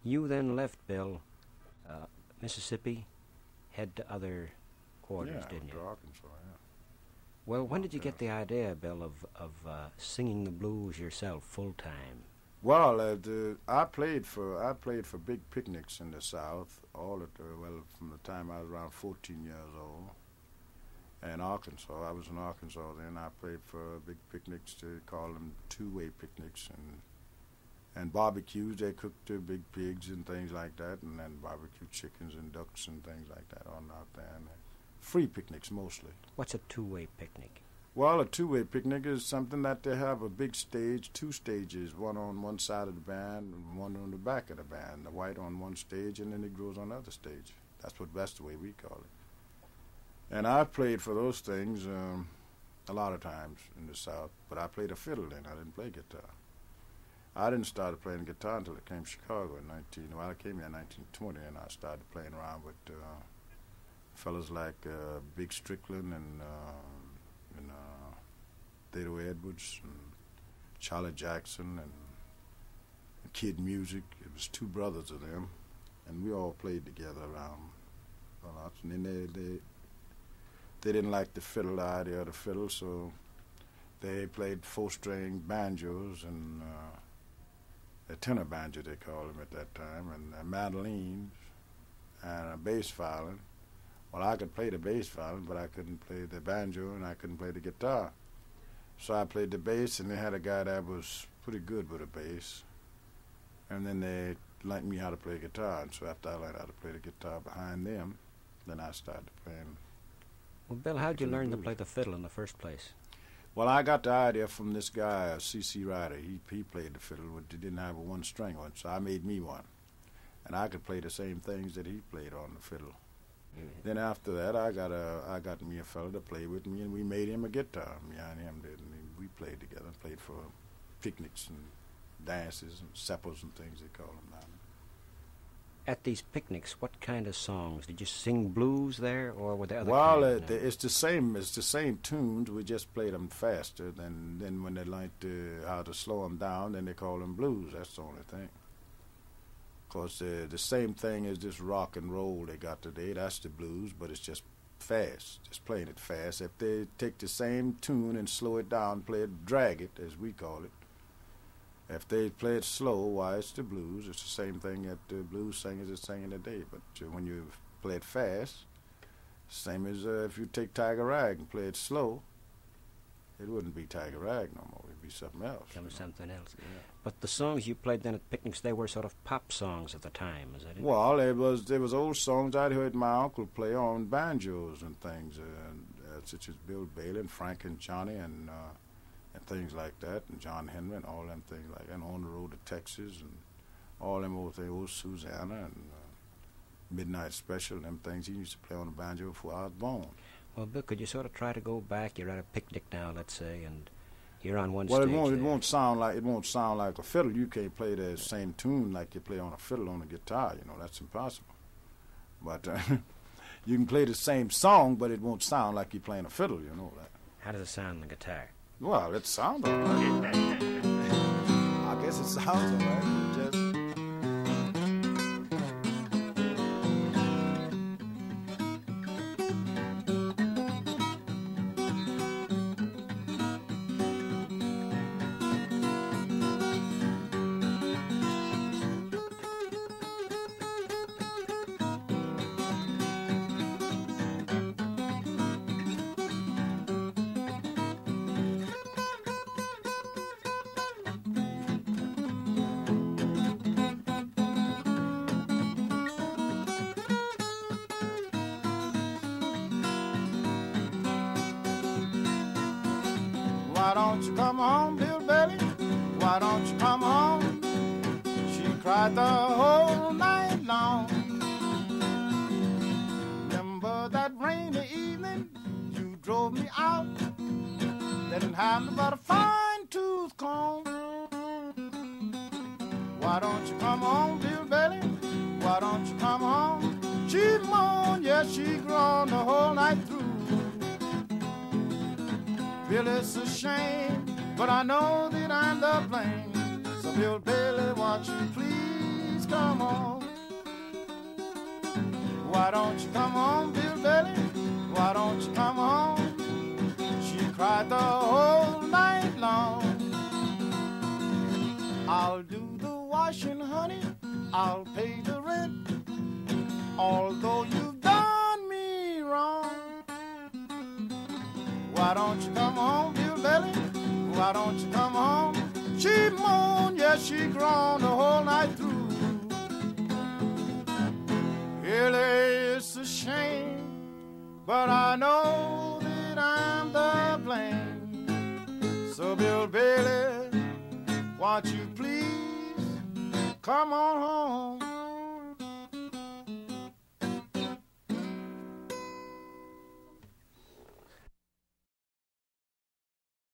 You then left, Bill, Mississippi, head to other quarters, didn't you? Yeah, to Arkansas, yeah. Well, when did you get the idea, Bill, of singing the blues yourself full time? Well, I played for big picnics in the South, from the time I was around 14 years old. In Arkansas, I was in Arkansas then. I played for big picnics. They call them two-way picnics, and barbecues. They cooked big pigs and things like that, and then barbecue chickens and ducks and things like that on out there. And free picnics mostly. What's a two-way picnic? Well, a two-way picnic is something that they have a big stage, two stages, one on one side of the band and one on the back of the band. The white on one stage and then it goes on the other stage. That's the way we call it. And I played for those things a lot of times in the South, but I played a fiddle then. I didn't play guitar. I didn't start playing guitar until I came to Chicago I came here in 1920, and I started playing around with fellas like Big Strickland and Theodore Edwards and Charlie Jackson and Kid Music. It was two brothers of them, and we all played together around a lot. And then they didn't like the idea of the fiddle, so they played four-string banjos and a tenor banjo, they called them at that time, and mandolins and a bass violin. Well, I could play the bass violin, but I couldn't play the banjo and I couldn't play the guitar. So I played the bass, and they had a guy that was pretty good with the bass. And then they learned me how to play guitar, and so after I learned how to play the guitar behind them, then I started playing. Well, Bill, how'd you learn to play the fiddle in the first place? Well, I got the idea from this guy, C.C. Ryder. He played the fiddle, but he didn't have a one-string one, so I made me one. And I could play the same things that he played on the fiddle. Mm-hmm. Then after that, I got me a fellow to play with me, and we made him a guitar. Me and him did, and we played together. Played for picnics and dances and suppers and things they call them now. At these picnics, what kind of songs did you sing? Blues there, or were there other? Well, kinds? it's the same. It's the same tunes. We just played them faster. Then when they learned how to slow them down, then they call them blues. That's the only thing. Of course, the same thing as this rock and roll they got today. That's the blues, but it's just fast, just playing it fast. If they take the same tune and slow it down, drag it, as we call it. If they play it slow, why, it's the blues. It's the same thing that the blues singers are singing today. But when you play it fast, same as if you take Tiger Rag and play it slow, it wouldn't be Tiger Rag no more. It'd be something else. Something else. Yeah. But the songs you played then at picnics, they were sort of pop songs at the time, is that it? Well, there was old songs I'd heard my uncle play on banjos and things, such as Bill Bailey and Frank and Johnny and things like that, and John Henry and all them things like that, and On the Road to Texas and all them old things, old Susanna and Midnight Special, them things he used to play on the banjo before I was born. Well, Bill, could you sort of try to go back? You're at a picnic now, let's say, and you're on one stage. Well, it won't sound like a fiddle. You can't play the same tune like you play on a fiddle on a guitar. You know, that's impossible. But you can play the same song, but it won't sound like you're playing a fiddle. You know that. How does it sound on the guitar? Well, it sounds all right. I guess it sounds all right. Just why don't you come home, Bill Bailey? Why don't you come home? She cried the whole night long. Remember that rainy evening you drove me out, didn't have me but a fine-tooth comb. Why don't you come home, Bill Bailey? Why don't you come home? She moaned, yes, she groaned the whole night through. Bill, it's a shame, but I know that I'm the blame. So Bill Bailey, won't you please come on? Why don't you come on, Bill Bailey? Why don't you come on? She cried the whole night long. I'll do the washing, honey, I'll pay the rent, although you've done me wrong. Why don't you come home, Bill Bailey? Why don't you come home? She moaned, yes, she groaned the whole night through. Really, it's a shame, but I know that I'm the blame. So, Bill Bailey, won't you please come on home?